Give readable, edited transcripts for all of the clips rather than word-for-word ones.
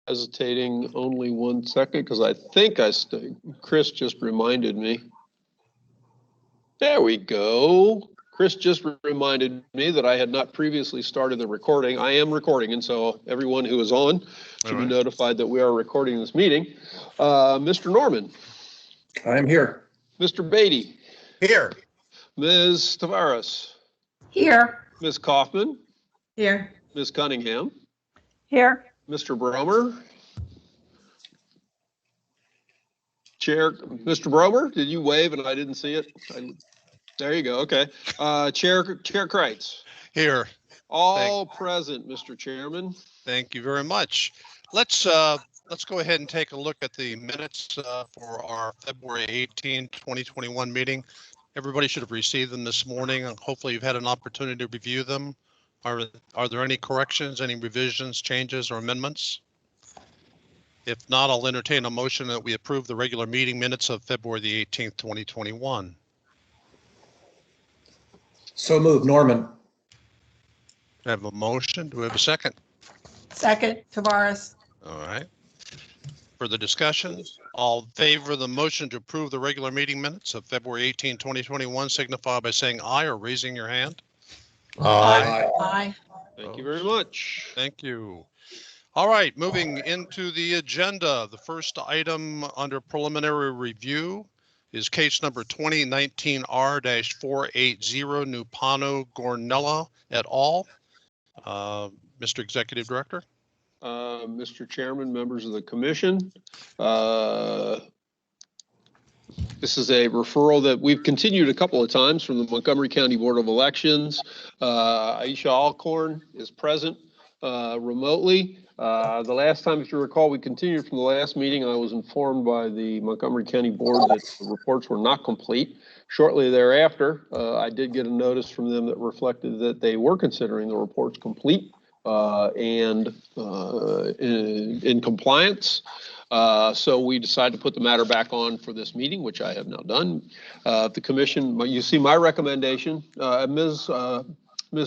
hesitating only 1 second because I think Chris just reminded me. There we go. Chris just reminded me that I had not previously started the recording. I am recording, and so everyone who is on should be notified that we are recording this meeting. Mr. Norman. I'm here. Mr. Beatty. Here. Ms. Tavares. Here. Ms. Kaufman. Here. Ms. Cunningham. Here. Mr. Bromer. Chair, Mr. Bromer, did you wave and I didn't see it? There you go. Okay. Chair Kreitz. Here. All present, Mr. Chairman. Thank you very much. Let's go ahead and take a look at the minutes for our February 18, 2021 meeting. Everybody should have received them this morning. Hopefully you've had an opportunity to review them. Are there any corrections, any revisions, changes, or amendments? If not, I'll entertain a motion that we approve the regular meeting minutes of February the 18th, 2021. So moved, Norman. I have a motion. Do we have a second? Second, Tavares. All right. Further discussion? All in favor of the motion to approve the regular meeting minutes of February 18, 2021, signify by saying aye or raising your hand. Aye. Aye. Thank you very much. Thank you. All right, moving into the agenda. The first item under preliminary review is case number 2019R-480, Nupano Gornella et al. Mr. Executive Director. Mr. Chairman, members of the commission. This is a referral that we've continued a couple of times from the Montgomery County Board of Elections. Aisha Alcorn is present remotely. The last time, if you recall, we continued from the last meeting. I was informed by the Montgomery County Board that the reports were not complete. Shortly thereafter, I did get a notice from them that reflected that they were considering the reports complete and in compliance. So we decided to put the matter back on for this meeting, which I have now done. The commission, you see my recommendation. Ms.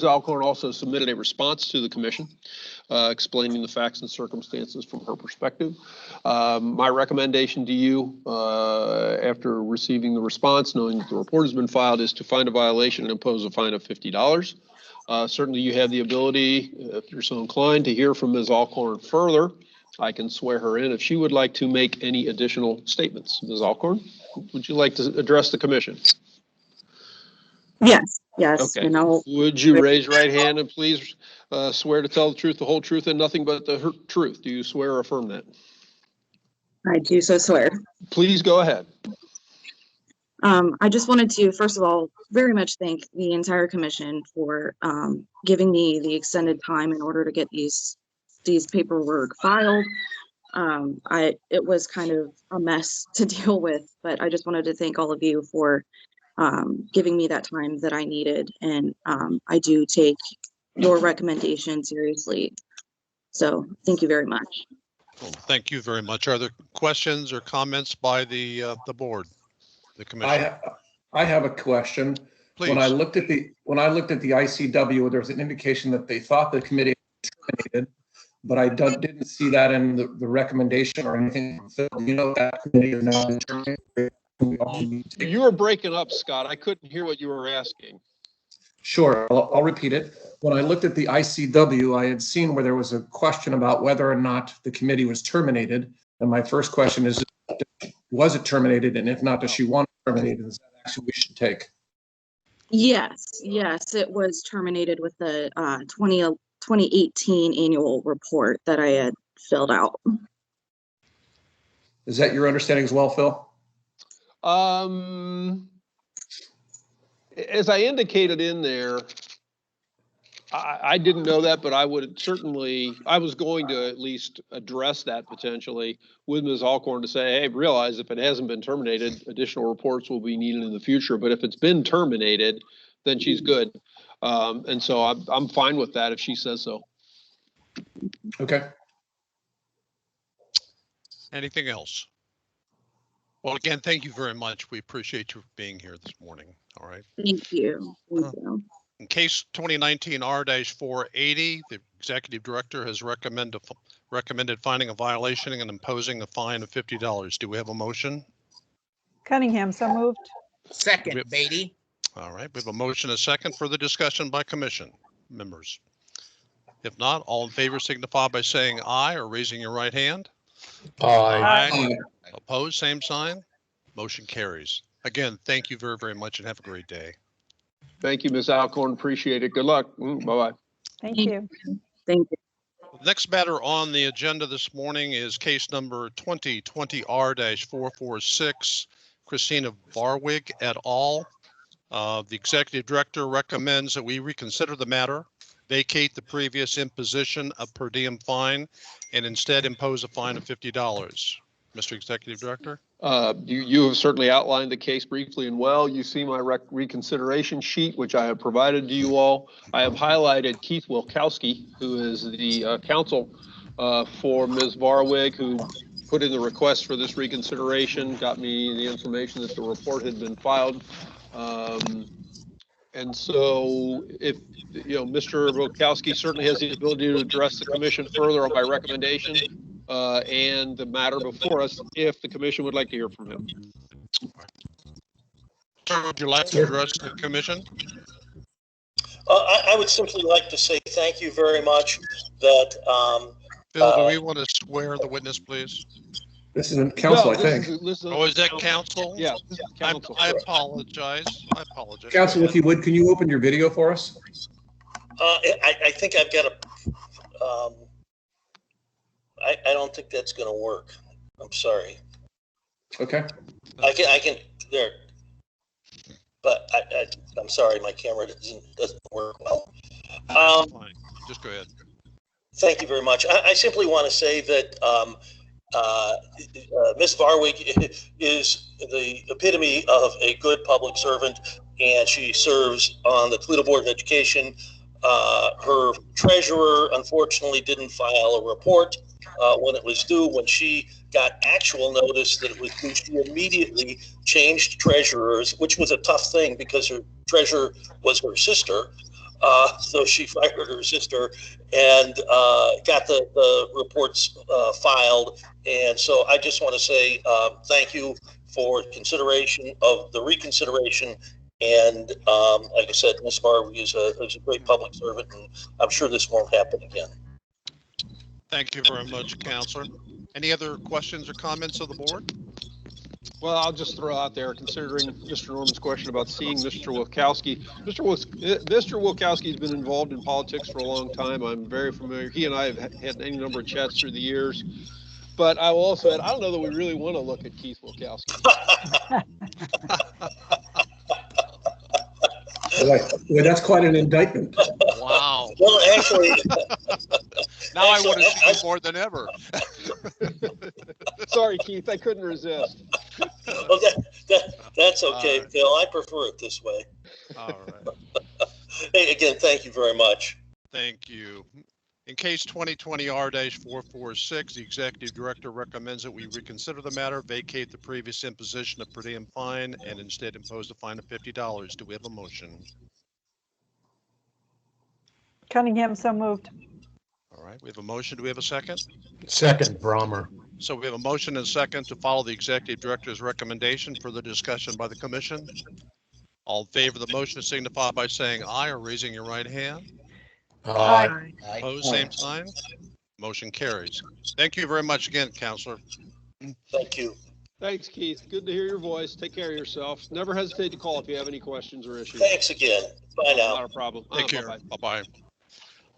Alcorn also submitted a response to the commission explaining the facts and circumstances from her perspective. My recommendation to you after receiving the response, knowing that the report has been filed, is to find a violation and impose a fine of $50. Certainly you have the ability, if you're so inclined, to hear from Ms. Alcorn further. I can swear her in if she would like to make any additional statements. Ms. Alcorn, would you like to address the commission? Yes. Okay. And would you raise your right hand and please swear to tell the truth, the whole truth, and nothing but the truth? Do you swear or affirm that? I do so swear. Please go ahead. I just wanted to, first of all, very much thank the entire commission for giving me the extended time in order to get these paperwork filed. It was kind of a mess to deal with, but I just wanted to thank all of you for giving me that time that I needed. And I do take your recommendation seriously. So thank you very much. Well, thank you very much. Are there questions or comments by the board, the commission? I have a question. Please. When I looked at the ICW, there was an indication that they thought the committee was terminated, but I didn't see that in the recommendation or anything. So, you know, that committee is now terminated. You were breaking up, Scott. I couldn't hear what you were asking. Sure, I'll repeat it. When I looked at the ICW, I had seen where there was a question about whether or not the committee was terminated. And my first question is, was it terminated? And if not, does she want to terminate? Is that action we should take? Yes, it was terminated with the 2018 annual report that I had filled out. Is that your understanding as well, Phil? As I indicated in there, I didn't know that, but I would certainly, I was going to at least address that potentially with Ms. Alcorn to say, hey, realize if it hasn't been terminated, additional reports will be needed in the future. But if it's been terminated, then she's good. And so I'm fine with that if she says so. Okay. Anything else? Well, again, thank you very much. We appreciate you being here this morning. All right. Thank you. Thank you. In case 2019 R-480, the Executive Director has recommended finding a violation and imposing a fine of $50. Do we have a motion? Cunningham, so moved. Second, Beatty. All right, we have a motion, a second. Further discussion by commission members. If not, all in favor signify by saying aye or raising your right hand. Aye. Opposed, same sign. Motion carries. Again, thank you very, very much and have a great day. Thank you, Ms. Alcorn. Appreciate it. Good luck. Bye-bye. Thank you. Thank you. The next matter on the agenda this morning is case number 2020R-446, Christina Varwig et al. The executive director recommends that we reconsider the matter, vacate the previous imposition of per diem fine, and instead impose a fine of $50. Mr. Executive Director? You have certainly outlined the case briefly and well. You see my reconsideration sheet, which I have provided to you all. I have highlighted Keith Wilkowski, who is the counsel for Ms. Varwig, who put in the request for this reconsideration, got me the information that the report had been filed. And so if, Mr. Wilkowski certainly has the ability to address the commission further on my recommendation and the matter before us, if the commission would like to hear from him. Sir, would you like to address the commission? I would simply like to say thank you very much that, Bill, do we want to swear the witness, please? This is in council, I Well, think. Oh, is that counsel? Yeah, this is counsel. I apologize. I apologize. Council, if you would, can you open your video for us? I think I've got I don't think that's going to work. I'm sorry. Okay. I can there, but I'm sorry, my camera doesn't work well. Fine. Just go ahead. Thank you very much. I simply want to say that Ms. Varwig is the epitome of a good public servant, and she serves on the Toledo Board of Education. Her treasurer, unfortunately, didn't file a report when it was due. When she got actual notice that it was due, she immediately changed treasurers, which was a tough thing because her treasurer was her sister. So she fired her sister and got the reports filed. And so I just want to say thank you for consideration of the reconsideration. And like I said, Ms. Varwig is a great public servant, and I'm sure this won't happen again. Thank you very much, Counselor. Any other questions or comments of the board? Well, I'll just throw out there, considering Mr. Norman's question about seeing Mr. Wilkowski. Mr. Wilkowski has been involved in politics for a long time. I'm very familiar. He and I have had any number of chats through the years. But I will also add, I don't know that we really want to look at Keith Wilkowski. Well, that's quite an indictment. Wow. Well, actually, Now I want to see you more than ever. Sorry, Keith, I couldn't resist. well, that's okay, right. Phil. I prefer it this way. All right. Hey, again, thank you very much. Thank you. In case 2020R-446, the executive director recommends that we reconsider the matter, vacate the previous imposition of per diem fine, and instead impose a fine of $50. Do we have a motion? Cunningham, so moved. All right, we have a motion. Do we have a second? Second, Brommer. So we have a motion and a second to follow the executive director's recommendation for the discussion by the commission. All in favor of the motion signify by saying aye or raising your right hand. Aye. Opposed, same sign. Motion carries. Thank you very much again, Counselor. Thank you. Thanks, Keith. Good to hear your voice. Take care of yourself. Never hesitate to call if you have any questions or issues. Thanks again. Bye now. Not a problem. Take care. Bye-bye. Bye-bye.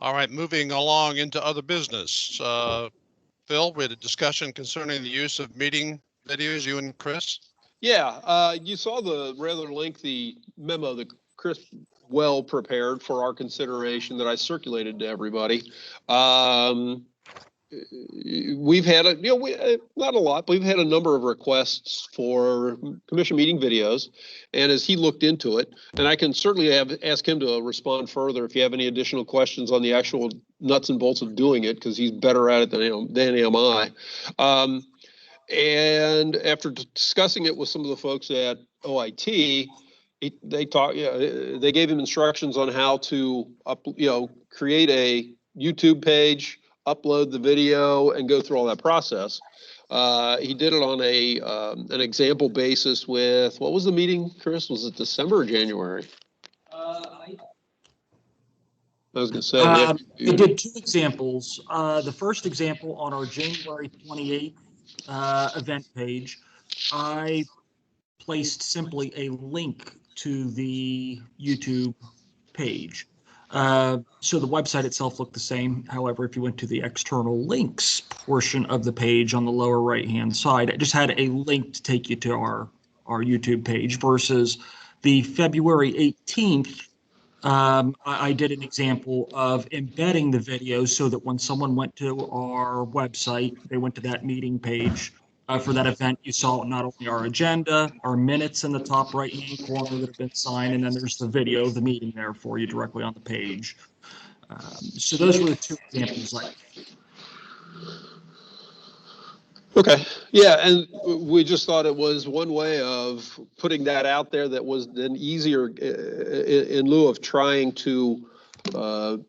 All right, moving along into other business. Phil, we had a discussion concerning the use of meeting videos, you and Chris. Yeah, you saw the rather lengthy memo that Chris well prepared for our consideration that I circulated to everybody. We've had not a lot, but we've had a number of requests for commission meeting videos. And as he looked into it, and I can certainly ask him to respond further if you have any additional questions on the actual nuts and bolts of doing it, because he's better at it than am I. And after discussing it with some of the folks at OIT, they gave him instructions on how to create a YouTube page, upload the video, and go through all that process. He did it on an example basis with, what was the meeting, Chris? Was it December or January? I was going to say. We did two examples. The first example on our January 28th event page, I placed simply a link to the YouTube page. So the website itself looked the same. However, if you went to the external links portion of the page on the lower right-hand side, it just had a link to take you to our YouTube page versus the February 18th. I did an example of embedding the video so that when someone went to our website, they went to that meeting page for that event. You saw not only our agenda, our minutes in the top right-hand corner that have been signed, and then there's the video of the meeting there for you directly on the page. So those were the two examples. Okay, yeah, and we just thought it was one way of putting that out there that was then easier in lieu of trying to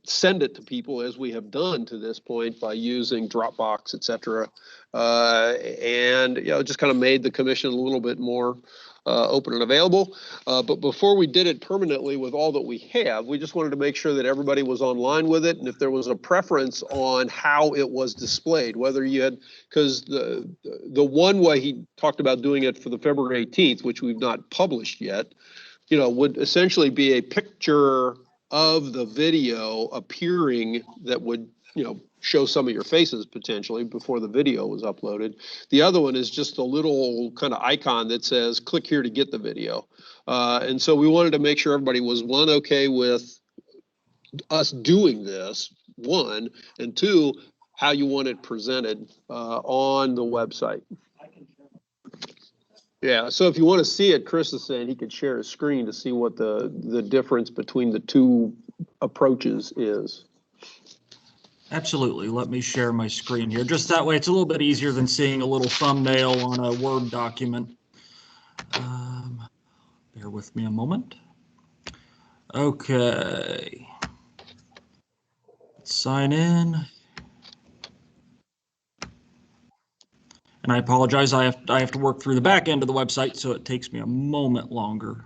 send it to people as we have done to this point by using Dropbox, et cetera. And, you know, it just kind of made the commission a little bit more open and available. But before we did it permanently with all that we have, we just wanted to make sure that everybody was online with it. And if there was a preference on how it was displayed, whether you had, because the one way he talked about doing it for the February 18th, which we've not published yet, you know, would essentially be a picture of the video appearing that would, you know, show some of your faces potentially before the video was uploaded. The other one is just a little kind of icon that says, click here to get the video. And so we wanted to make sure everybody was, one, okay with us doing this, one, and two, how you want it presented on the website. Yeah, so if you want to see it, Chris is saying he could share his screen to see what the difference between the two approaches is. Absolutely. Let me share my screen here. Just that way, it's a little bit easier than seeing a little thumbnail on a Word document. Bear with me a moment. Okay. Let's sign in. And I apologize, I have to work through the back end of the website, so it takes me a moment longer.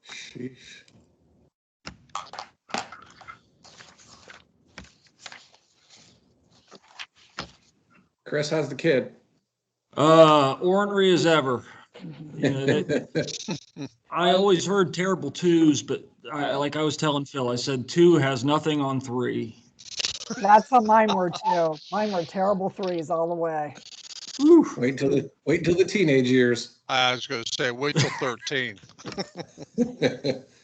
Sheesh. Chris, how's the kid? Ornery as ever. You know, I always heard terrible twos, but like I was telling Phil, I said 2 has nothing on 3. That's how mine were too. Mine were terrible 3s all the way. Wait till the teenage years. I was going to say, wait till 13.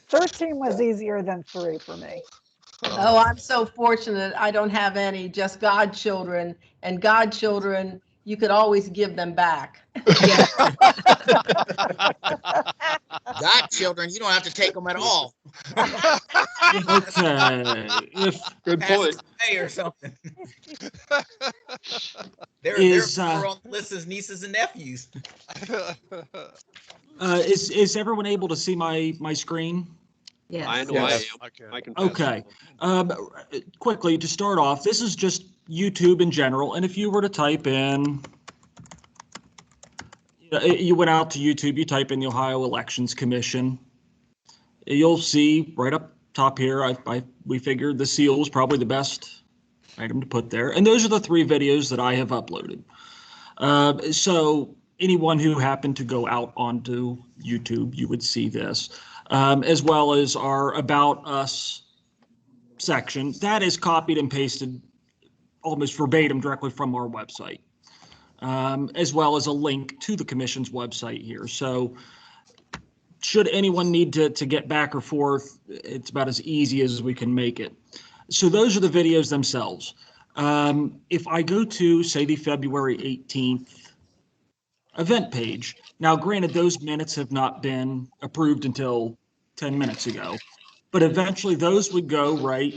13 was easier than 3 for me. Oh, I'm so fortunate. I don't have any, just godchildren. And godchildren, you could always give them back. Godchildren, you don't have to take them at all. Okay. Good point. Hey, or something. They're on Melissa's nieces and nephews. Is everyone able to see my screen? Yes. I know Yes. I am. I can Okay. Quickly, to start off, this is just YouTube in general. And if you were to type in, you went out to YouTube, you type in the Ohio Elections Commission, you'll see right up top here, we figured the seal was probably the best item to put there. And those are the 3 videos that I have uploaded. So anyone who happened to go out onto YouTube, you would see this. As well as our About Us section. That is copied and pasted almost verbatim directly from our website, as well as a link to the commission's website here. So should anyone need to get back or forth, it's about as easy as we can make it. So those are the videos themselves. If I go to, say, the February 18th event page, now granted, those minutes have not been approved until 10 minutes ago, but eventually those would go right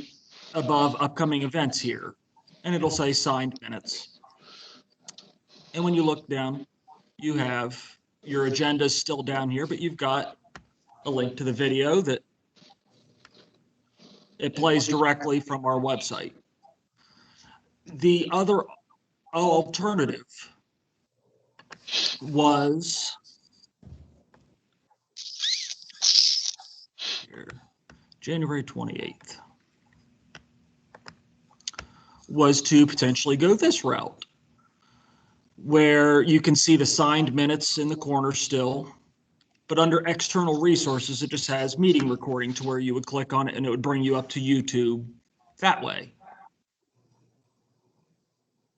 above upcoming events here, and it'll say signed minutes. And when you look down, you have your agenda still down here, but you've got a link to the video that It plays directly from our website. The other alternative was here, January 28th, was to potentially go this route, where you can see the signed minutes in the corner still, but under external resources, it just has meeting recording to where you would click on it and it would bring you up to YouTube that way.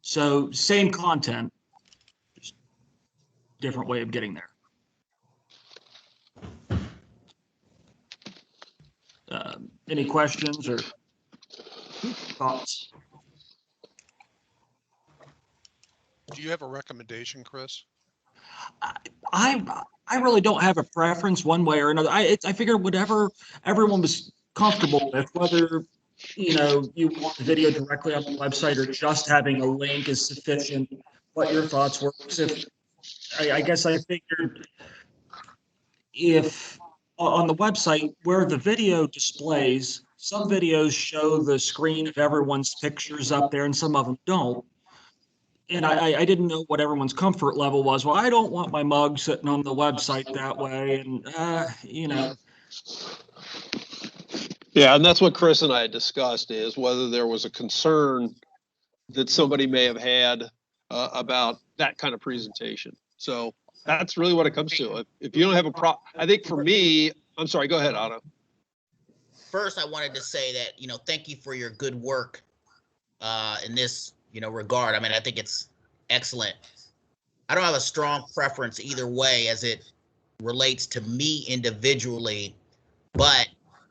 So same content, just different way of getting there. Any questions or thoughts? Do you have a recommendation, Chris? I really don't have a preference one way or another. I figured whatever everyone was comfortable with, whether you want the video directly on the website or just having a link is sufficient. What your thoughts were? If I guess I figured if on the website where the video displays, some videos show the screen of everyone's pictures up there and some of them don't. And I didn't know what everyone's comfort level was. Well, I don't want my mug sitting on the website that way. And, Yeah, and that's what Chris and I had discussed, is whether there was a concern that somebody may have had about that kind of presentation. So that's really what it comes to. If you don't have a I think for me, I'm sorry, go ahead, Otto. First, I wanted to say that, thank you for your good work in this, regard. I mean, I think it's excellent. I don't have a strong preference either way as it relates to me individually, but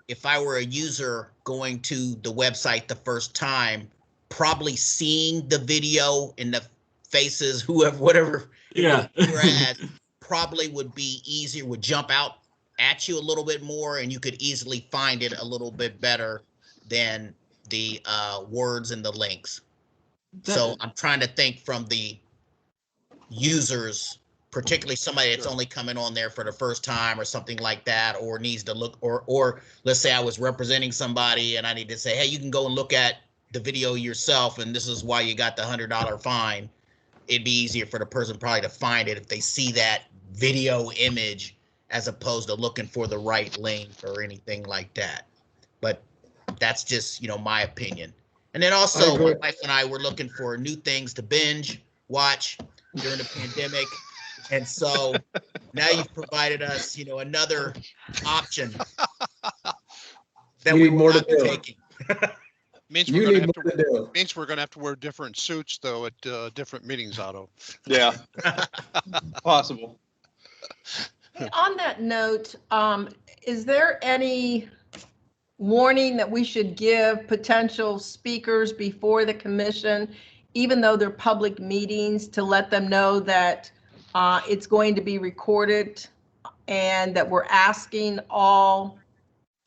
if I were a user going to the website the first time, probably seeing the video in the faces, whatever Yeah. you're at, probably would be easier, would jump out at you a little bit more, and you could easily find it a little bit better than the words and the links. So I'm trying to think from the users, particularly somebody that's only coming on there for the first time or something like that, or needs to look, or let's say I was representing somebody and I need to say, hey, you can go and look at the video yourself, and this is why you got the $100 fine. It'd be easier for the person probably to find it if they see that video image as opposed to looking for the right link or anything like that. But that's just, my opinion. And then also my wife and I were looking for new things to binge watch during the pandemic. And so now you've provided us, another option that we were not taking. Means we're gonna have to wear different suits though at different meetings, Otto. Yeah, possible. On that note, is there any warning that we should give potential speakers before the commission, even though they're public meetings, to let them know that it's going to be recorded and that we're asking all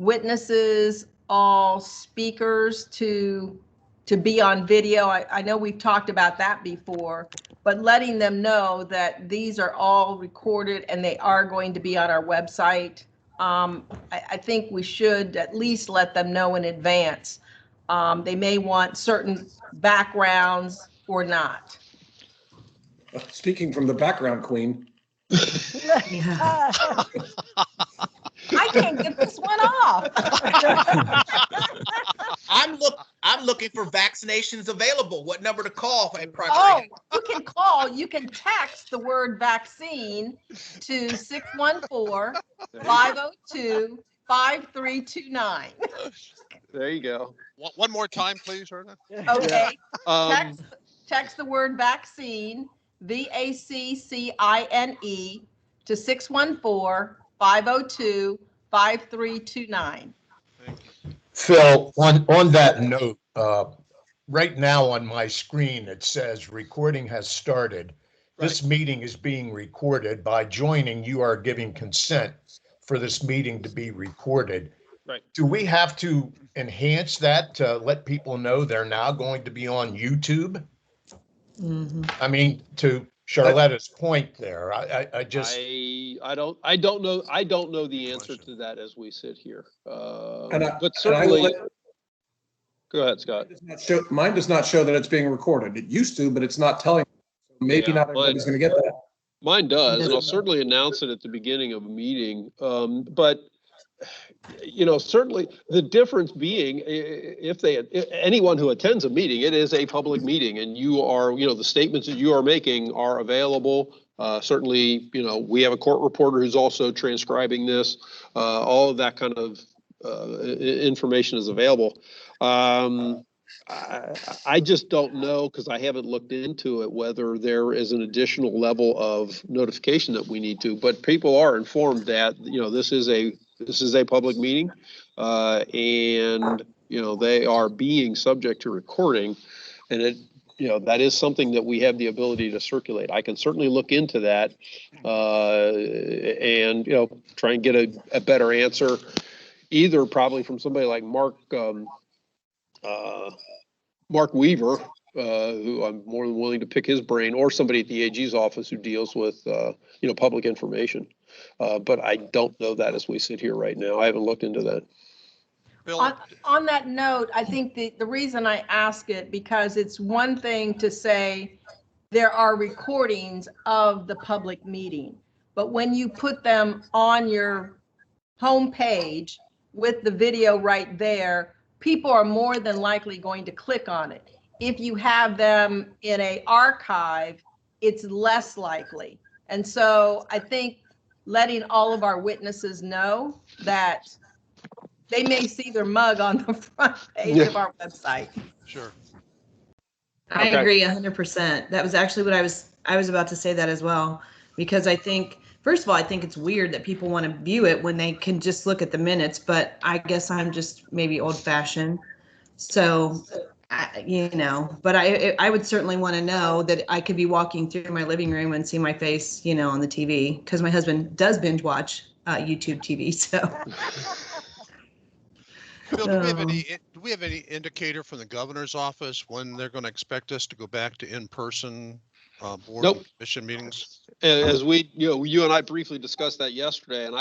witnesses, all speakers to be on video? I know we've talked about that before, but letting them know that these are all recorded and they are going to be on our website. I think we should at least let them know in advance. They may want certain backgrounds or not. Speaking from the background queen. I can't get this one off. I'm looking for vaccinations available. What number to call? Oh, you can call. You can text the word vaccine to 614-502-5329. There you go. One more time, please, Erna. Okay. Text the word vaccine, VACCINE, to 614-502-5329. Phil, on that note, right now on my screen, it says recording has started. Right. This meeting is being recorded. By joining, you are giving consent for this meeting to be recorded. Right. Do we have to enhance that to let people know they're now going to be on YouTube? Mm-hmm. I mean, to Charletta's point there, I don't know the answer to that as we sit here. But certainly, Go ahead, Scott. Mine does not show that it's being recorded. It used to, but it's not telling. Maybe Yeah, not everybody's going to get that. Mine does, and I'll certainly announce it at the beginning of a meeting. But certainly the difference being, if anyone who attends a meeting, it is a public meeting, and you are, the statements that you are making are available. Certainly, we have a court reporter who's also transcribing this. All of that kind of information is available. I just don't know, because I haven't looked into it, whether there is an additional level of notification that we need to. But people are informed that this is a public meeting, and they are being subject to recording, and that is something that we have the ability to circulate. I can certainly look into that, and try and get a better answer, either probably from somebody like Mark Weaver, who I'm more than willing to pick his brain, or somebody at the AG's office who deals with, public information. But I don't know that as we sit here right now. I haven't looked into that. Bill, On that note, I think the reason I ask it, because it's one thing to say there are recordings of the public meeting, but when you put them on your homepage with the video right there, people are more than likely going to click on it. If you have them in an archive, it's less likely. And so I think letting all of our witnesses know that they may see their mug on the front page of our website. sure. I Okay. agree 100%. That was actually what I was about to say that as well, because I think, first of all, I think it's weird that people want to view it when they can just look at the minutes, but I guess I'm just maybe old fashioned. So, but I would certainly want to know that I could be walking through my living room and see my face, on the TV, because my husband does binge watch YouTube TV. So. Bill, do we have any indicator from the governor's office when they're going to expect us to go back to in-person board Nope. and commission meetings? As we, you and I briefly discussed that yesterday, and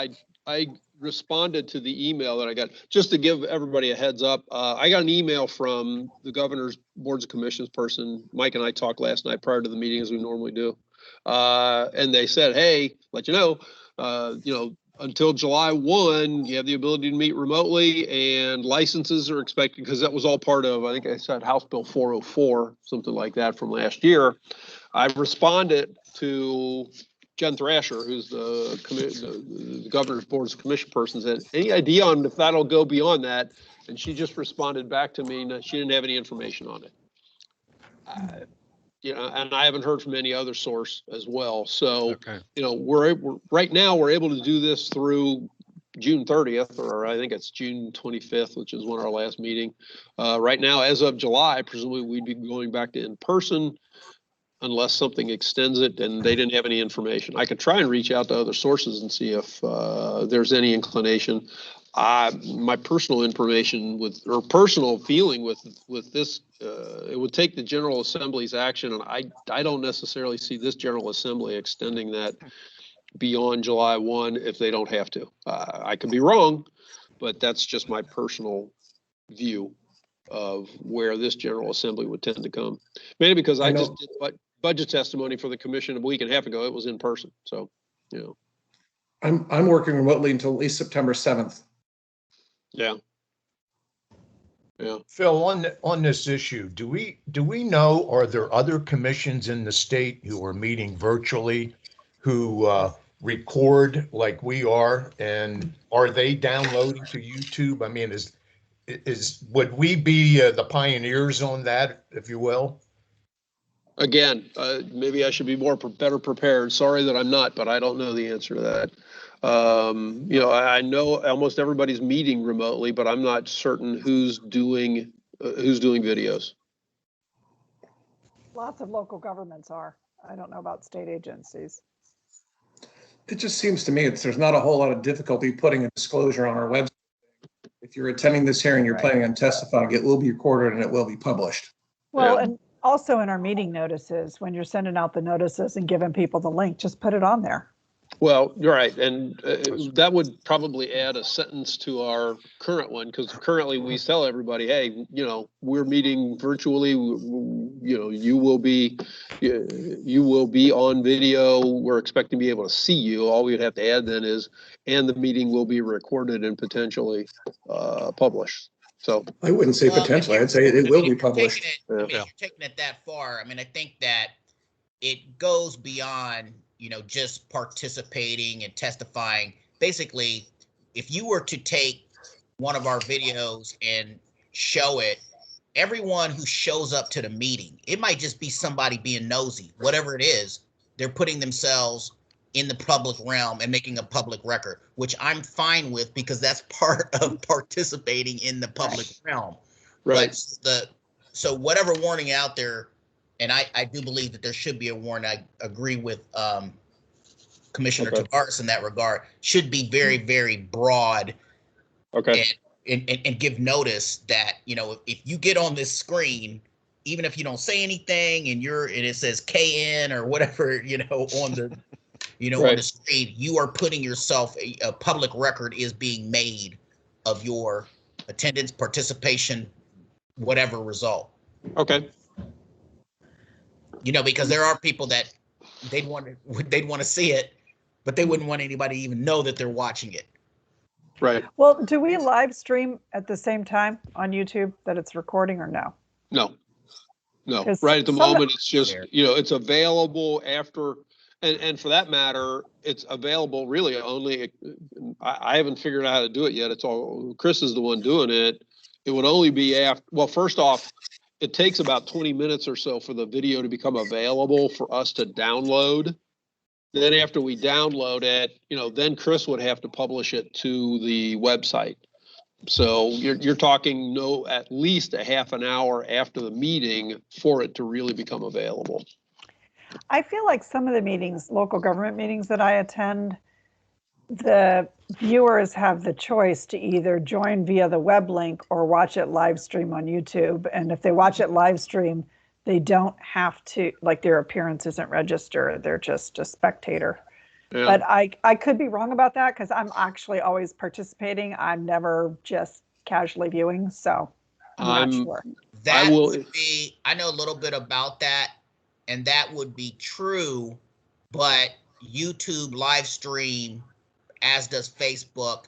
I responded to the email that I got, just to give everybody a heads up. I got an email from the governor's boards and commissions person. Mike and I talked last night prior to the meeting, as we normally do. And they said, hey, let you know, until July 1, you have the ability to meet remotely, and licenses are expected, because that was all part of, I think I said House Bill 404, something like that from last year. I responded to Jen Thrasher, who's the governor's board's commission person, said, any idea on if that'll go beyond that? And she just responded back to me that she didn't have any information on it. And I haven't heard from any other source as well. So, Okay. we're right now we're able to do this through June 30th, or I think it's June 25th, which is when our last meeting. Right now, as of July, presumably we'd be going back to in person, unless something extends it, and they didn't have any information. I could try and reach out to other sources and see if there's any inclination. My personal information personal feeling with this, it would take the General Assembly's action, and I don't necessarily see this General Assembly extending that beyond July 1 if they don't have to. I could be wrong, but that's just my personal view of where this General Assembly would tend to come. Mainly because I just did budget testimony for the commission a week and a half ago. It was in person, so I'm working remotely until at least September 7th. Yeah. Phil, on this issue, do we know, are there other commissions in the state who are meeting virtually, who record like we are, and are they downloading to YouTube? I mean, would we be the pioneers on that, if you will? Again, maybe I should be better prepared. Sorry that I'm not, but I don't know the answer to that. I know almost everybody's meeting remotely, but I'm not certain who's doing videos. Lots of local governments are. I don't know about state agencies. It just seems to me there's not a whole lot of difficulty putting a disclosure on our website. If you're attending this hearing, you're planning on testifying, it will be recorded and it will be published. Well, Yeah. and also in our meeting notices, when you're sending out the notices and giving people the link, just put it on there. Well, you're right, and that would probably add a sentence to our current one, because currently we tell everybody, hey, we're meeting virtually, you will be on video, we're expecting to be able to see you. All we would have to add then is, and the meeting will be recorded and potentially published. So I wouldn't say potentially, I'd say it will be published. You're taking it that far. I mean, I think that it goes beyond, just participating and testifying. Basically, if you were to take one of our videos and show it, everyone who shows up to the meeting, it might just be somebody being nosy, whatever it is, they're putting themselves in the public realm and making a public record, which I'm fine with because that's part of participating in the public realm. Right. But so whatever warning out there, and I do believe that there should be a warning. I agree with Commissioner Tavares in that regard. Should be very, very broad. Okay. And give notice that, if you get on this screen, even if you don't say anything and it says KN or whatever, on the on the screen, you are putting yourself, a public record is being made of your attendance, participation, whatever result. Okay. Because there are people that they'd want to see it, but they wouldn't want anybody to even know that they're watching it. Right. Well, do we live stream at the same time on YouTube that it's recording or no? No. Right at the moment, it's just, it's available after, and for that matter, it's available really only, I haven't figured out how to do it yet. It's all, Chris is the one doing it. It would only be after, well, first off, it takes about 20 minutes or so for the video to become available for us to download. Then after we download it, then Chris would have to publish it to the website. So you're talking at least a half an hour after the meeting for it to really become available. I feel like some of the meetings, local government meetings that I attend, the viewers have the choice to either join via the web link or watch it live stream on YouTube. And if they watch it live stream, they don't have to, like, their appearance isn't registered. They're just a spectator. Yeah. But I could be wrong about that because I'm actually always participating. I'm never just casually viewing. So I'm not sure. I know a little bit about that, and that would be true, but YouTube live stream, as does Facebook,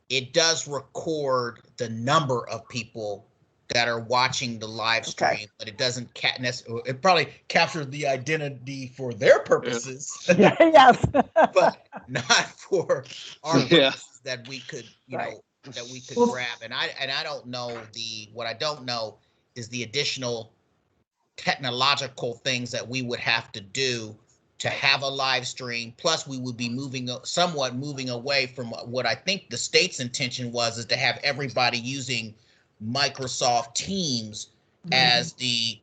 it does record the number of people that are watching the live stream, but it doesn't it probably captures the identity for their purposes. Yes. But not for our purposes that we could, that we could grab. And I don't know what I don't know is the additional technological things that we would have to do to have a live stream. Plus, we would be somewhat moving away from what I think the state's intention is to have everybody using Microsoft Teams as the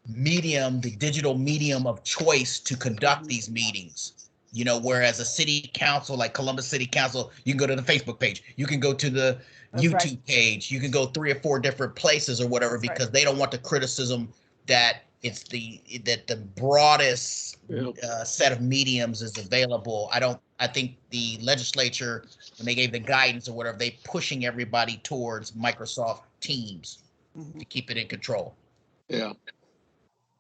medium, the digital medium of choice to conduct these meetings. Whereas a city council like Columbus City Council, you can go to the Facebook page, you can go to the YouTube page, you can go 3 or 4 different places or whatever, because they don't want the criticism that it's the broadest set of mediums is available. I think the legislature, when they gave the guidance or whatever, they pushing everybody towards Microsoft Teams to keep it in control. Yeah.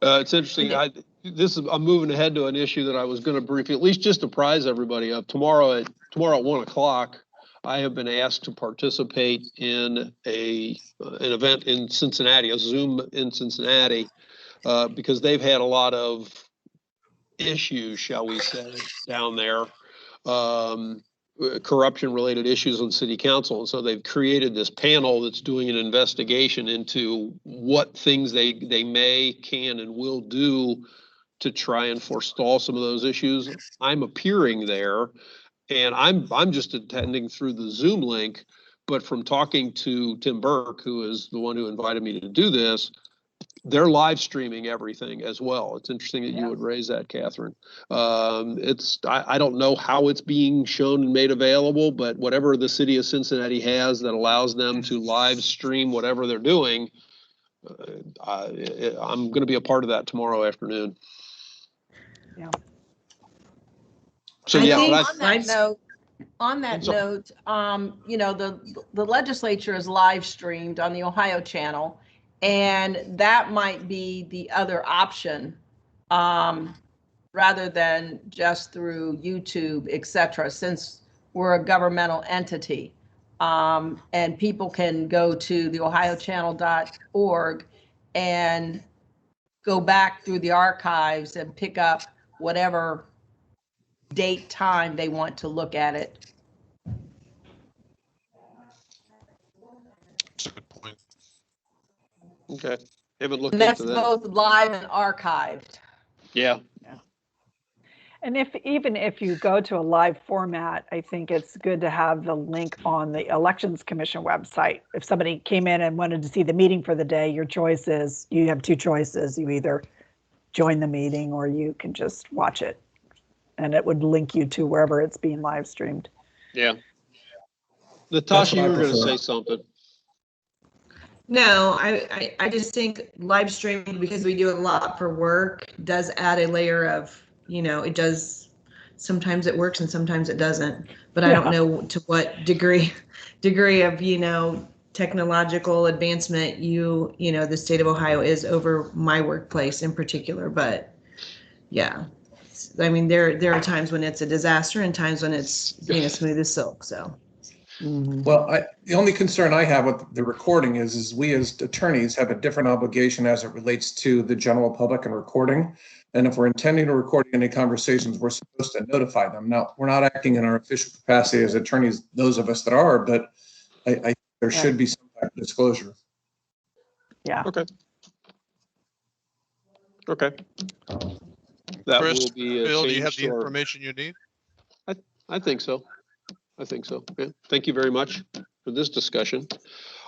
It's interesting. I'm moving ahead to an issue that I was going to briefly, at least just apprise everybody of. Tomorrow at 1:00, I have been asked to participate in an event in Cincinnati, a Zoom in Cincinnati, because they've had a lot of issues, shall we say, down there, corruption-related issues on city council. And so they've created this panel that's doing an investigation into what things they may, can, and will do to try and forestall some of those issues. I'm appearing there, and I'm just attending through the Zoom link. But from talking to Tim Burke, who is the one who invited me to do this, they're live streaming everything as well. It's interesting that you would raise that, Catherine. I don't know how it's being shown and made available, but whatever the city of Cincinnati has that allows them to live stream whatever they're doing, I'm going to be a part of that tomorrow afternoon. Yeah. So I yeah, think- but I- On that note, the legislature is live streamed on the Ohio channel, and that might be the other option, rather than just through YouTube, et cetera, since we're a governmental entity. And people can go to the ohiochannel.org and go back through the archives and pick up whatever date, time they want to look at it. That's a good point. okay, haven't looked And that's into that. both live and archived. Yeah, And even if you go to a live format, I think it's good to have the link on the Elections Commission website. If somebody came in and wanted to see the meeting for the day, your choice is, you have two choices. You either join the meeting or you can just watch it. And it would link you to wherever it's being live streamed. yeah. That's Natasha, what I you were going to prefer. say something. No, I just think live streaming, because we do a lot for work, does add a layer of, it does, sometimes it works and sometimes it doesn't. But I don't Yeah. know to what degree of, technological advancement the state of Ohio is over my workplace in particular. But yeah, I mean, there are times when it's a disaster and times when it's, smooth as silk, so. Well, the only concern I have with the recording is we as attorneys have a different obligation as it relates to the general public and recording. And if we're intending to record any conversations, we're supposed to notify them. Now, we're not acting in our official capacity as attorneys, those of us that are, but I think there should be some type of disclosure. Yeah. Okay. Okay. That Chris, will be a Bill, do you have change the to our, information you need? I think so. I think so. Yeah. Thank you very much for this discussion.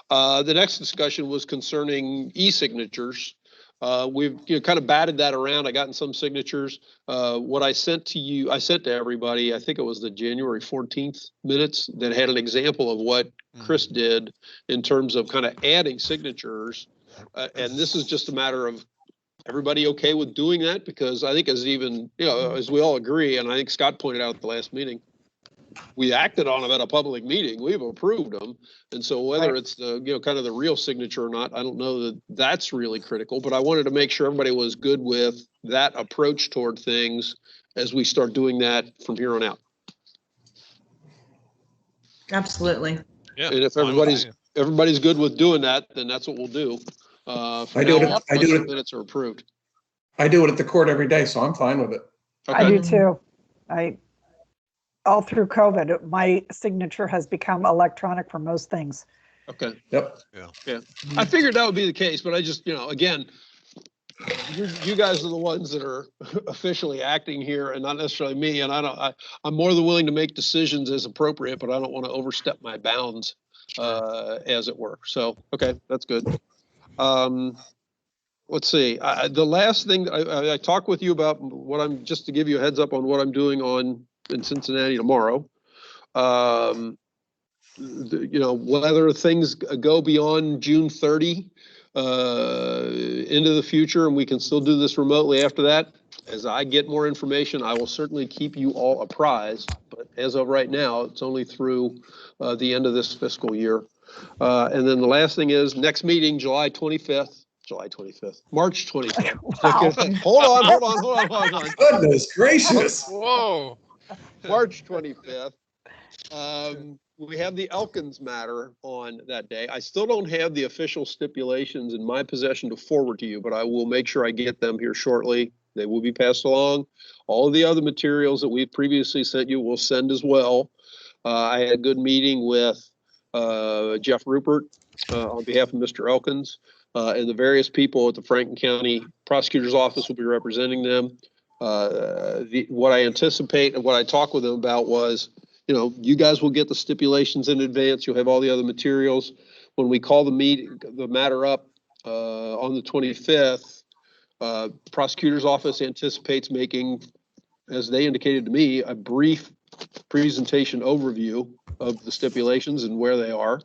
The next discussion was concerning e-signatures. We've kind of batted that around. I gotten some signatures. What I sent to you, I sent to everybody, I think it was the January 14th minutes that had an example of what Chris did in terms of kind of adding signatures. And this is just a matter of everybody okay with doing that? Because I think as we all agree, and I think Scott pointed out at the last meeting, we acted on them at a public meeting. We've approved them. And so whether it's the, kind of the real signature or not, I don't know that that's really critical, but I wanted to make sure everybody was good with that approach toward things as we start doing that from here on out. Absolutely. Yeah. And if fine with everybody's good with doing that, then that's what we'll do. I do it. Minutes are approved. I do it at the court every day, so I'm fine with it. I Okay. do too. All through COVID, my signature has become electronic for most things. Okay. Yep. Yeah. I figured that would be the case, but I just, again, you guys are the ones that are officially acting here and not necessarily me. And I'm more than willing to make decisions as appropriate, but I don't want to overstep my bounds, as it were. So, okay, that's good. Let's see. The last thing I talked with you about just to give you a heads up on what I'm doing in Cincinnati tomorrow. Whether things go beyond June 30 into the future and we can still do this remotely after that. As I get more information, I will certainly keep you all apprised. But as of right now, it's only through the end of this fiscal year. And then the last thing is next meeting, March 25th. Wow. Hold on. Goodness gracious. Whoa. March 25th. We have the Elkins matter on that day. I still don't have the official stipulations in my possession to forward to you, but I will make sure I get them here shortly. They will be passed along. All of the other materials that we've previously sent you will send as well. I had a good meeting with Jeff Rupert on behalf of Mr. Elkins, and the various people at the Franklin County Prosecutor's Office will be representing them. What I anticipate and what I talked with them about was, you guys will get the stipulations in advance. You'll have all the other materials. When we call the matter up on the 25th, prosecutor's office anticipates making, as they indicated to me, a brief presentation overview of the stipulations and where they are.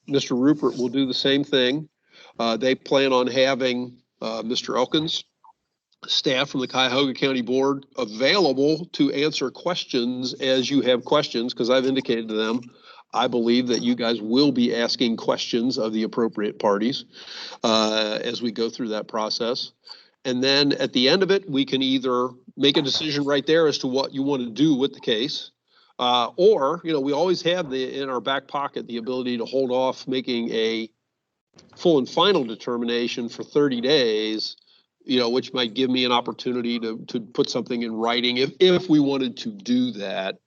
Mr. Rupert will do the same thing. They plan on having Mr. Elkins staff from the Cuyahoga County Board available to answer questions as you have questions, because I've indicated to them, I believe that you guys will be asking questions of the appropriate parties as we go through that process. And then at the end of it, we can either make a decision right there as to what you want to do with the case, or, you know, we always have in our back pocket the ability to hold off making a full and final determination for 30 days, you know, which might give me an opportunity to put something in writing if we wanted to do that.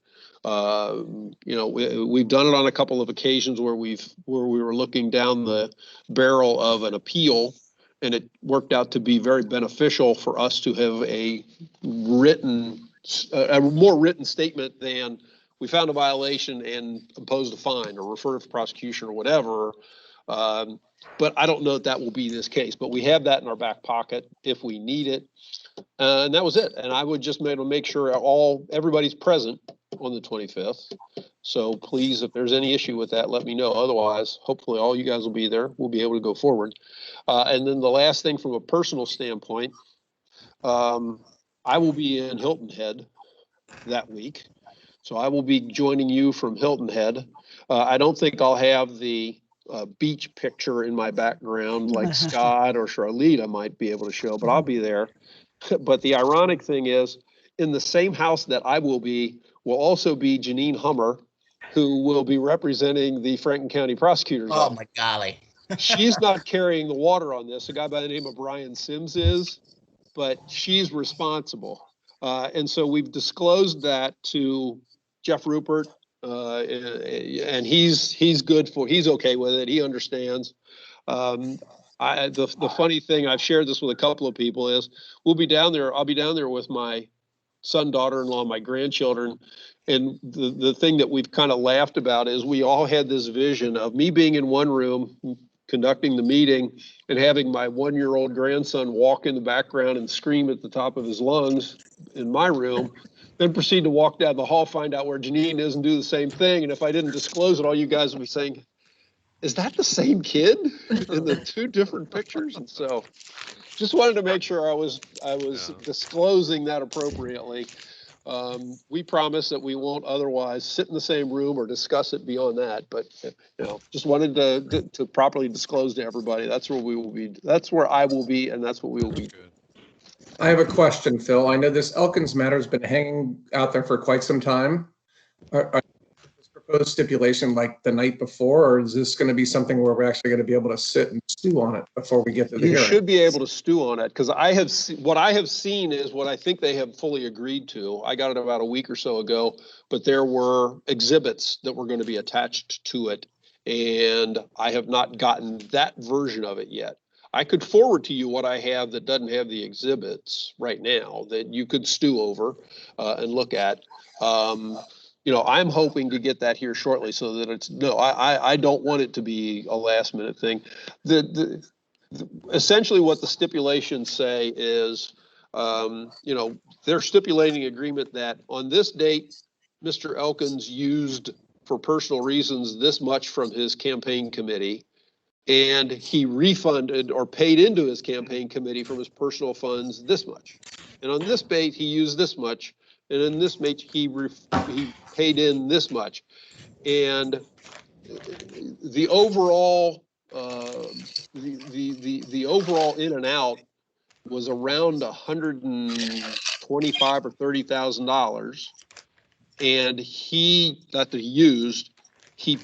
You know, we've done it on a couple of occasions where we were looking down the barrel of an appeal, and it worked out to be very beneficial for us to have a more written statement than we found a violation and imposed a fine or referred to prosecution or whatever. But I don't know that will be this case, but we have that in our back pocket if we need it. And that was it. And I would just make sure everybody's present on the 25th. So please, if there's any issue with that, let me know. Otherwise, hopefully all you guys will be there. We'll be able to go forward. And then the last thing from a personal standpoint, I will be in Hilton Head that week. So I will be joining you from Hilton Head. I don't think I'll have the beach picture in my background like Scott or Charlita might be able to show, but I'll be there. But the ironic thing is, in the same house that I will also be Janine Hummer, who will be representing the Franklin County Prosecutor's Office. Oh my golly. She's not carrying the water on this. A guy by the name of Brian Sims is, but she's responsible. And so we've disclosed that to Jeff Rupert, and he's okay with it. He understands. The funny thing, I've shared this with a couple of people, is we'll be down there. I'll be down there with my son, daughter-in-law, my grandchildren. And the thing that we've kind of laughed about is we all had this vision of me being in one room conducting the meeting and having my 1-year-old grandson walk in the background and scream at the top of his lungs in my room, then proceed to walk down the hall, find out where Janine is and do the same thing. And if I didn't disclose it, all you guys would be saying, is that the same kid in the two different pictures? And so just wanted to make sure I was disclosing that appropriately. We promise that we won't otherwise sit in the same room or discuss it beyond that, but just wanted to properly disclose to everybody. That's where we will be. That's where I will be, and that's what we will be. I have a question, Phil. I know this Elkins matter has been hanging out there for quite some time. Are this proposed stipulation like the night before, or is this going to be something where we're actually going to be able to sit and stew on it before we get to the hearing? You should be able to stew on it, because what I have seen is what I think they have fully agreed to. I got it about a week or so ago, but there were exhibits that were going to be attached to it, and I have not gotten that version of it yet. I could forward to you what I have that doesn't have the exhibits right now that you could stew over and look at. I'm hoping to get that here shortly so that I don't want it to be a last minute thing. Essentially what the stipulations say is, they're stipulating agreement that on this date, Mr. Elkins used for personal reasons this much from his campaign committee, and he refunded or paid into his campaign committee from his personal funds this much. And on this date, he used this much. And in this match, he paid in this much, and the overall the overall in and out was around $125,000 or $30,000, and he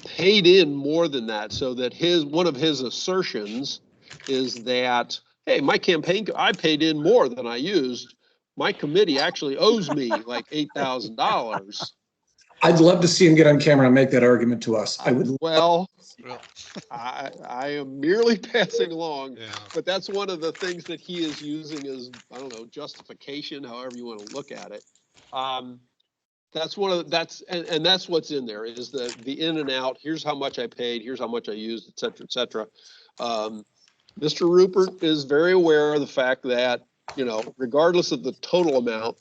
paid in more than that, so that one of his assertions is that, hey, my campaign, I paid in more than I used. My committee actually owes me like $8,000. I'd love to see him get on camera and make that argument to us. I would. Well, I am merely passing along, but that's one of the things that he is using as, I don't know, justification, however you want to look at it. That's that's what's in there is the in and out. Here's how much I paid. Here's how much I used, et cetera, et cetera. Mr. Rupert is very aware of the fact that, regardless of the total amount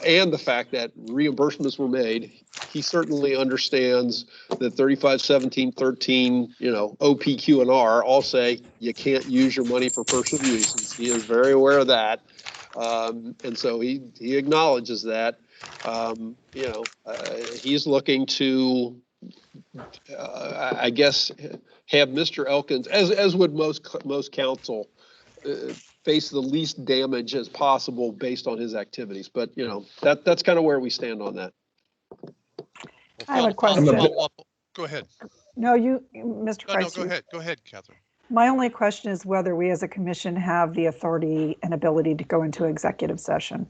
and the fact that reimbursements were made, he certainly understands that 351713, OPQ and R all say you can't use your money for personal uses. He is very aware of that. And so he acknowledges that. He's looking to, I guess, have Mr. Elkins, as would most council, face the least damage as possible based on his activities. But, that's kind of where we stand on that. I have a question. Go ahead. No, Mr. No, Kreitz. go ahead. Go ahead, Catherine. My only question is whether we as a commission have the authority and ability to go into executive session.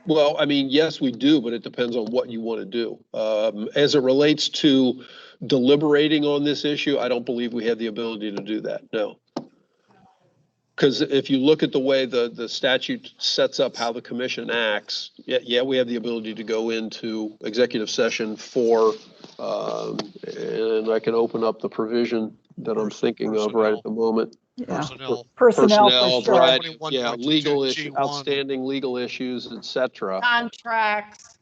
Well, I mean, yes, we do, but it depends on what you want to do. As it relates to deliberating on this issue, I don't believe we have the ability to do that, no. Because if you look at the way the statute sets up how the commission acts, yeah, we have the ability to go into executive session for, and I can open up the provision that I'm thinking of right at the moment. Yeah. Personnel. For sure. right, 21.22 yeah, legal issue, G1. outstanding legal issues, et cetera. Contracts.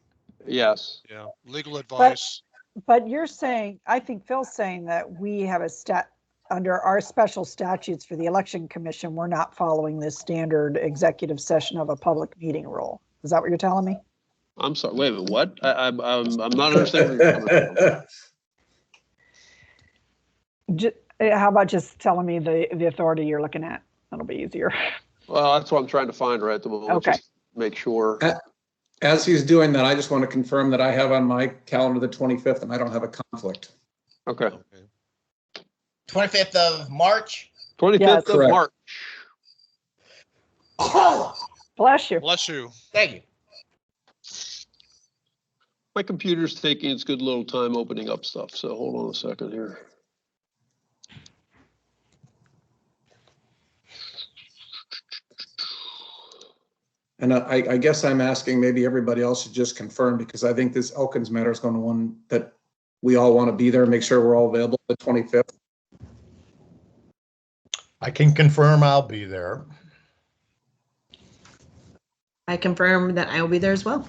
Yes. Yeah, legal advice. But you're saying, I think Phil's saying that we have under our special statutes for the election commission, we're not following this standard executive session of a public meeting rule. Is that what you're telling me? I'm sorry, wait a minute, what? I'm not understanding where you're coming from. How about just telling me the authority you're looking at? That'll be easier. Well, that's what I'm trying to find right at the moment. Okay. Just make sure. As he's doing that, I just want to confirm that I have on my calendar the 25th and I don't have a conflict. Okay. 25th of March. 25th Yes. of March. Bless you. Bless you. Thank you. My computer's taking its good little time opening up stuff, so hold on a second here. And I guess I'm asking maybe everybody else should just confirm, because I think this Elkins matter is going to one that we all want to be there, make sure we're all available the 25th. I can confirm I'll be there. I confirm that I will be there as well.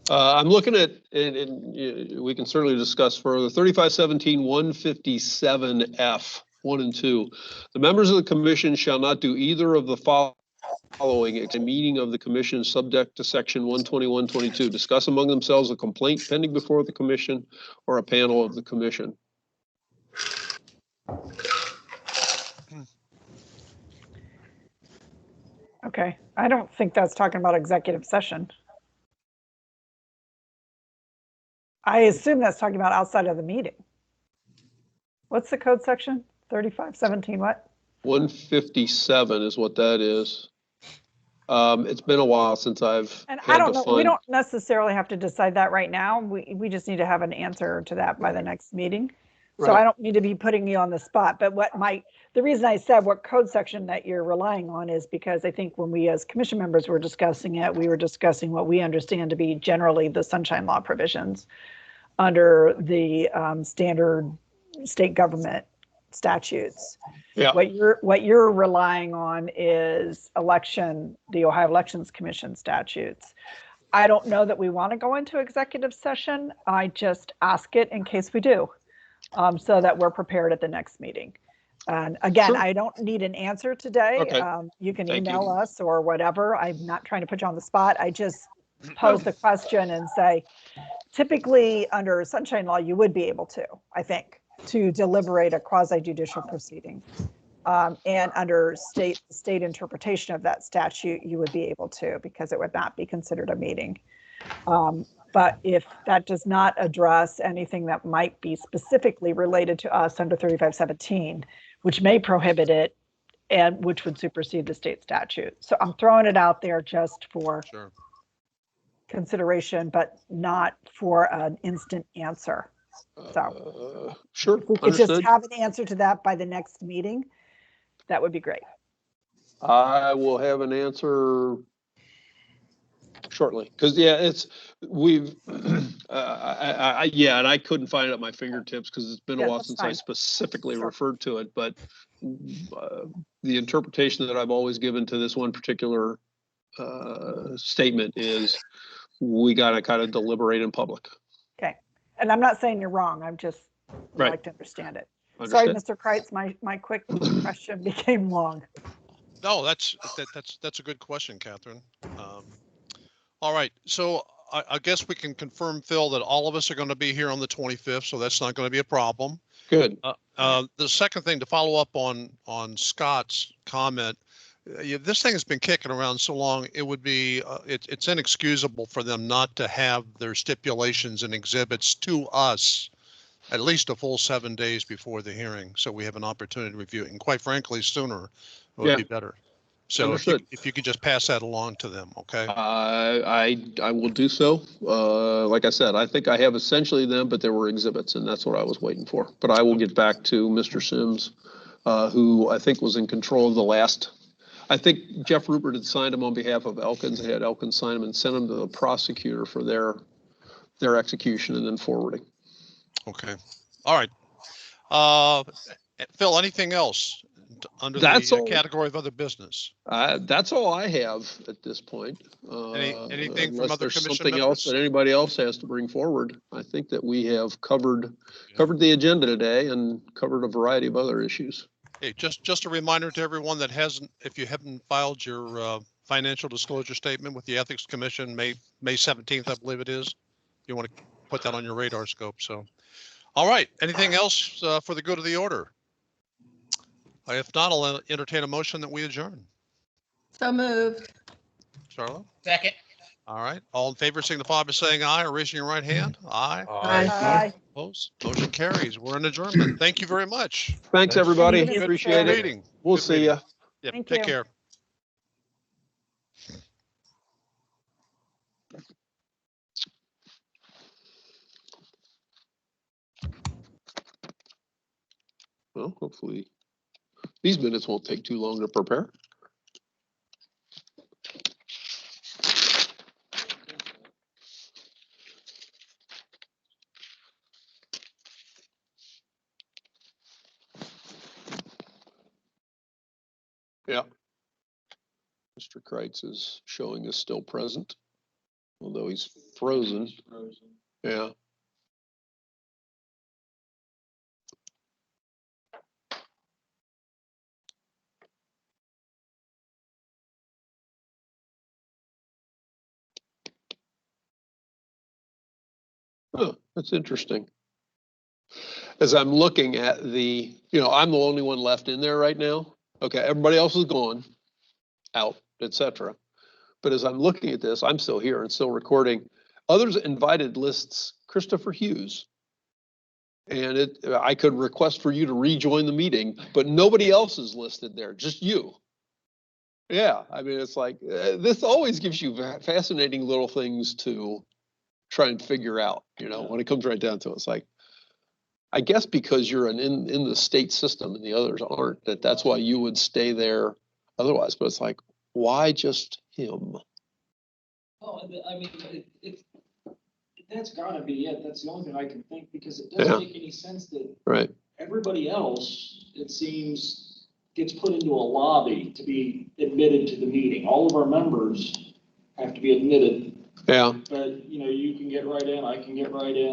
I'm looking at, and we can certainly discuss further, 3517 157F, 1 and 2. The members of the commission shall not do either of the following at a meeting of the commission subject to section 121.22. Discuss among themselves a complaint pending before the commission or a panel of the commission. Okay. I don't think that's talking about executive session. I assume that's talking about outside of the meeting. What's the code section? 3517 what? 157 is what that is. It's been a while since I've And had I don't to know, find. we don't necessarily have to decide that right now. We just need to have an answer to that by the next meeting. So Right. I don't need to be putting you on the spot, but the reason I said what code section that you're relying on is because I think when we as commission members were discussing it, we were discussing what we understand to be generally the sunshine law provisions under the standard state government statutes. Yeah. What you're relying on is the Ohio Elections Commission statutes. I don't know that we want to go into executive session. I just ask it in case we do, so that we're prepared at the next meeting. And again, Sure. I don't need an answer today. Okay. You can Thank email you. us or whatever. I'm not trying to put you on the spot. I just pose the question and say, typically under sunshine law, you would be able to, I think, to deliberate a quasi judicial proceeding. And under state interpretation of that statute, you would be able to, because it would not be considered a meeting. But if that does not address anything that might be specifically related to us under 3517, which may prohibit it and which would supersede the state statute. So I'm throwing it out there just for Sure. consideration, but not for an instant answer. So Sure, if we could just understood. have an answer to that by the next meeting, that would be great. I will have an answer shortly, because and I couldn't find it at my fingertips because it's been a Yeah, while that's since I fine. specifically Sure. referred to it, but the interpretation that I've always given to this one particular statement is we got to kind of deliberate in public. Okay. And I'm not saying you're wrong. I'm just would Right. like to understand it. Understood? Sorry, Mr. Kreitz, my quick question became long. No, that's a good question, Catherine. All right, so I guess we can confirm, Phil, that all of us are going to be here on the 25th, so that's not going to be a problem. Good. The second thing, to follow up on Scott's comment, this thing has been kicking around so long, it would be, it's inexcusable for them not to have their stipulations and exhibits to us at least a full 7 days before the hearing, so we have an opportunity to review it. And quite frankly, sooner would be better. So if you could just pass that along to them, okay? I will do so. Like I said, I think I have essentially them, but there were exhibits, and that's what I was waiting for. But I will get back to Mr. Sims, who I think was in control of the last. I think Jeff Rupert had signed them on behalf of Elkins. They had Elkins sign them and send them to the prosecutor for their execution and then forwarding. Okay. All right. Phil, anything else under the category of other business? That's all I have at this point. Anything from other commission something members? else that anybody else has to bring forward. I think that we have covered the agenda today and covered a variety of other issues. Hey, just a reminder to everyone that hasn't, if you haven't filed your financial disclosure statement with the Ethics Commission, May 17th, I believe it is. You want to put that on your radar scope. So, all right. Anything else for the good of the order? If not, I'll entertain a motion that we adjourn. So moved. Charlotte? Second. All right. All in favor signify by saying aye or raising your right hand. Aye. Aye. Opposed? Motion carries. We're in adjournment. Thank you very much. Thanks, everybody. Thank you. Appreciate Good it. meeting. We'll Good see meeting. you. Yep. Thank Take you. care. Well, hopefully these minutes won't take too long to prepare. Yeah. Mr. Kreitz is showing us still present, although he's frozen. Yeah. Huh, that's interesting. As I'm looking at I'm the only one left in there right now. Okay, everybody else is gone, out, etc. But as I'm looking at this, I'm still here and still recording. Others invited lists Christopher Hughes. And I could request for you to rejoin the meeting, but nobody else is listed there, just you. Yeah, I mean, it's like, this always gives you fascinating little things to try and figure out, when it comes right down to it. It's like, I guess because you're in the state system and the others aren't, that's why you would stay there otherwise. But it's like, why just him? Well, I mean, that's gotta be it. That's the only thing I can think, because it doesn't make any sense that everybody else, it seems, gets put into a lobby to be admitted to the meeting. All of our members have to be admitted. Yeah. But, you can get right in, I can get right in.